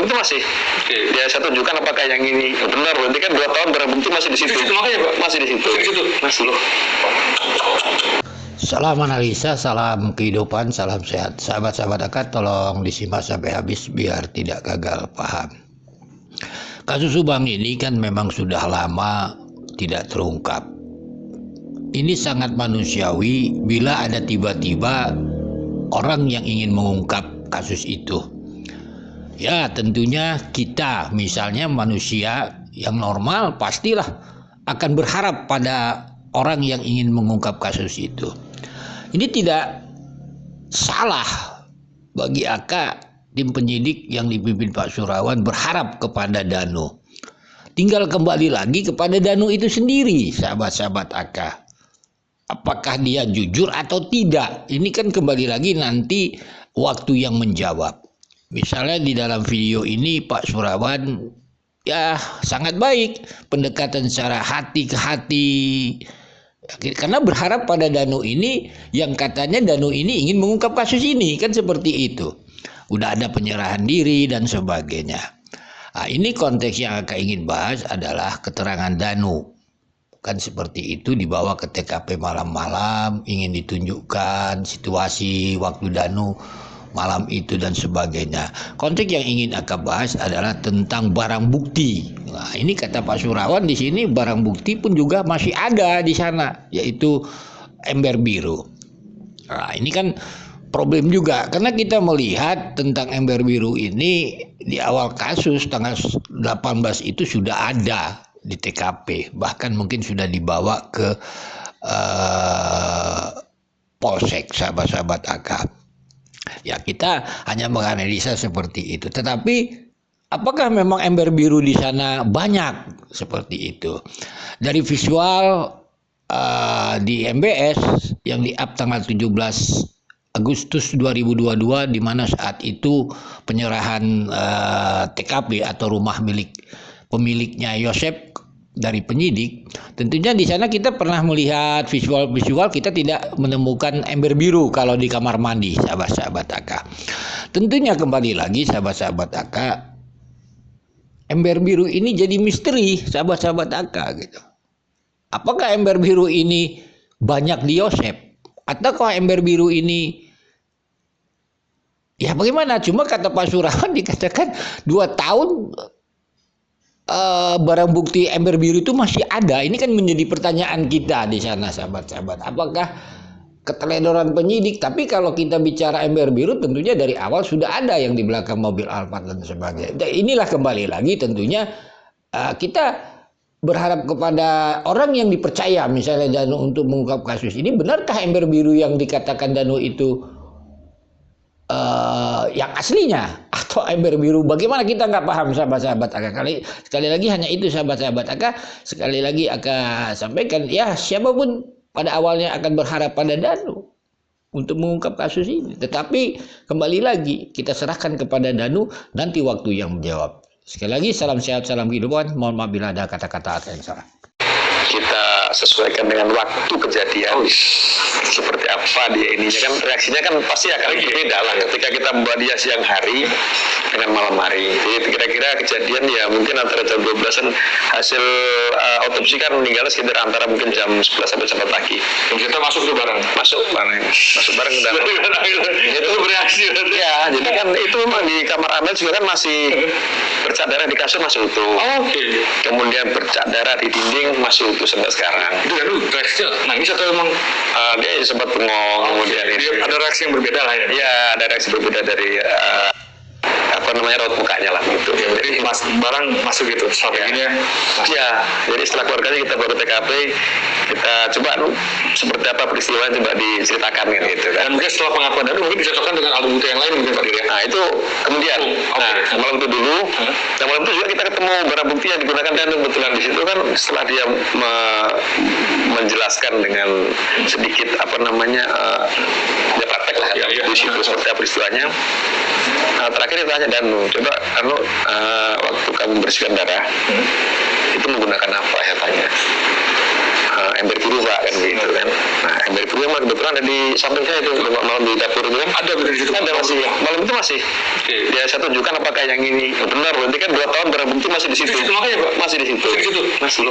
bukti masih. Ya saya tunjukkan apakah yang ini benar. Berarti kan 2 tahun barang bukti masih di situ. Makanya Pak, masih di situ. Masih loh. Salam analisa, salam kehidupan, salam sehat. Sahabat-sahabat akad, tolong disimak sampai habis biar tidak gagal paham. Kasus Subang ini kan memang sudah lama tidak terungkap. Ini sangat manusiawi bila ada tiba-tiba orang yang ingin mengungkap kasus itu. Ya tentunya kita misalnya manusia yang normal pastilah akan berharap pada orang yang ingin mengungkap kasus itu. Ini tidak salah bagi AK tim penyidik yang dipimpin Pak Surawan berharap kepada Danu. Tinggal kembali lagi kepada Danu itu sendiri, sahabat-sahabat AK. Apakah dia jujur atau tidak? Ini kan kembali lagi nanti waktu yang menjawab. Misalnya di dalam video ini Pak Surawan ya sangat baik pendekatan secara hati ke hati. Karena berharap pada Danu ini yang katanya Danu ini ingin mengungkap kasus ini, kan seperti itu. Udah ada penyerahan diri dan sebagainya. Nah, ini konteks yang Aka ingin bahas adalah keterangan Danu. Kan seperti itu dibawa ke TKP malam-malam, ingin ditunjukkan situasi waktu Danu malam itu dan sebagainya. Konteks yang ingin Aka bahas adalah tentang barang bukti. Nah, ini kata Pak Surawan di sini barang bukti pun juga masih ada di sana, yaitu ember biru. Nah, ini kan problem juga karena kita melihat tentang ember biru ini di awal kasus tanggal 18 itu sudah ada di TKP, bahkan mungkin sudah dibawa ke polsek, sahabat-sahabat AK. Ya kita hanya menganalisa seperti itu. Tetapi apakah memang ember biru di sana banyak seperti itu? Dari visual di MBS yang di-up tanggal 17 Agustus 2022 di mana saat itu penyerahan TKP atau rumah milik pemiliknya Yosep dari penyidik, tentunya di sana kita pernah melihat visual kita tidak menemukan ember biru kalau di kamar mandi, sahabat-sahabat AK. Tentunya kembali lagi sahabat-sahabat AK, ember biru ini jadi misteri sahabat-sahabat AK gitu. Apakah ember biru ini banyak di Yosep ataukah ember biru ini ya bagaimana? Cuma kata Pak Surawan dikatakan 2 tahun barang bukti ember biru itu masih ada. Ini kan menjadi pertanyaan kita di sana, sahabat-sahabat. Apakah keteledoran penyidik? Tapi kalau kita bicara ember biru, tentunya dari awal sudah ada yang di belakang mobil Alphard dan sebagainya. Dan inilah kembali lagi tentunya kita berharap kepada orang yang dipercaya, misalnya Danu untuk mengungkap kasus ini. Benarkah ember biru yang dikatakan Danu itu yang aslinya atau ember biru? Bagaimana kita nggak paham, sahabat-sahabat AK. Sekali lagi hanya itu, sahabat-sahabat AK. Sekali lagi AK sampaikan, ya siapapun pada awalnya akan berharap pada Danu untuk mengungkap kasus ini. Tetapi kembali lagi kita serahkan kepada Danu, nanti waktu yang menjawab. Sekali lagi salam sehat, salam kehidupan. Mohon maaf bila ada kata-kata AK yang salah. Kita sesuaikan dengan waktu kejadian seperti apa dia ininya, kan reaksinya kan pasti akan berbeda lah ketika kita membuat dia siang hari dengan malam hari. Jadi kira-kira kejadian ya mungkin antara jam 12-an, hasil otopsi kan meninggalnya sekitar antara mungkin jam 11 sampai jam 4 pagi. Kita masuk bareng dan itu bereaksi ya. Jadi kan itu memang di kamar Amel juga kan masih bercak darah di kasur masih utuh. Kemudian bercak darah di dinding masih utuh sampai sekarang. Itu kan reaksinya nangis atau memang dia sempat bengong, kemudian ada reaksi yang berbeda lah ya? Iya, ada reaksi berbeda dari raut mukanya lah gitu. Ya, jadi barang masuk gitu strateginya. Ya, jadi setelah keluarganya kita baru TKP, kita coba seperti apa peristiwa coba diceritakan gitu kan. Dan mungkin setelah pengakuan Danu mungkin disocokkan dengan alat bukti yang lain mungkin Pak Dir ya. Nah itu kemudian, malam itu dulu, dan malam itu juga kita ketemu barang bukti yang digunakan dan kebetulan di situ kan setelah dia menjelaskan dengan sedikit dia praktek lah di situ seperti apa peristiwanya. Terakhir dia tanya Danu, coba Danu waktu kamu membersihkan darah itu menggunakan apa, ya tanya. ember biru Pak kan gitu kan. Nah ember biru emang kebetulan ada di samping saya itu malam di dapur itu kan. Ada di situ. Ada masih malam itu masih. Ya saya tunjukkan apakah yang ini benar. Berarti kan 2 tahun barang bukti masih di situ. Di situ makanya Pak. Masih di situ. Di situ. Masih.